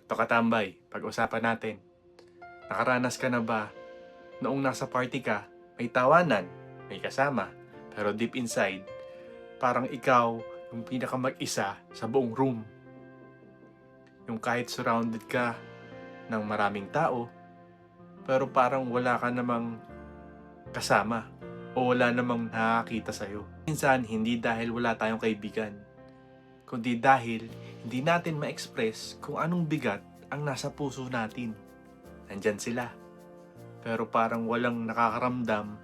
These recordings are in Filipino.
Ito katambay, pag-usapan natin. Nakaranas ka na ba noong nasa party ka, may tawanan, may kasama, pero deep inside, parang ikaw yung pinaka mag-isa sa buong room. Yung kahit surrounded ka ng maraming tao, pero parang wala ka namang kasama o wala namang nakakita sa'yo. Minsan, hindi dahil wala tayong kaibigan, kundi dahil hindi natin ma-express kung anong bigat ang nasa puso natin. Nandyan sila, pero parang walang nakakaramdam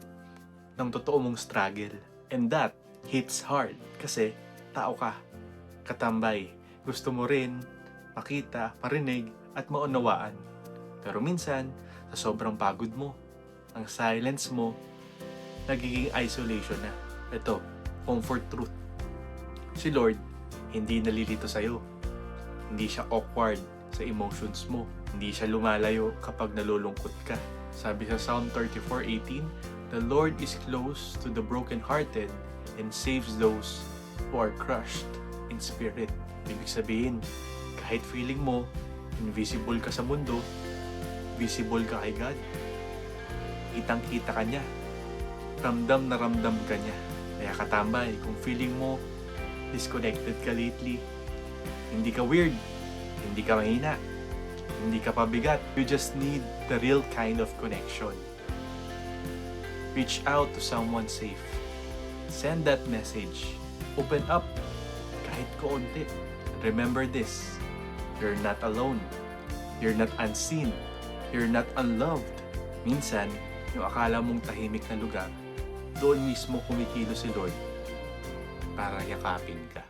ng totoo mong struggle. And that hits hard kasi tao ka, katambay. Gusto mo rin makita, marinig at maunawaan. Pero minsan, sa sobrang pagod mo, ang silence mo, nagiging isolation na. Ito, comfort truth. Si Lord, hindi nalilito sa'yo. Hindi siya awkward sa emotions mo. Hindi siya lumalayo kapag nalulungkot ka. Sabi sa Psalm 34:18, "The Lord is close to the brokenhearted and saves those who are crushed in spirit." Ibig sabihin, kahit feeling mo, invisible ka sa mundo, visible ka kay God. Kitang-kita ka niya. Ramdam na ramdam ka niya. Kaya katambay, kung feeling mo disconnected ka lately, hindi ka weird, hindi ka mahina, hindi ka pabigat. You just need the real kind of connection. Reach out to someone safe. Send that message. Open up kahit kaunti. Remember this, you're not alone. You're not unseen. You're not unloved. Minsan, yung akala mong tahimik na lugar, doon mismo kumikilos si Lord para yakapin ka.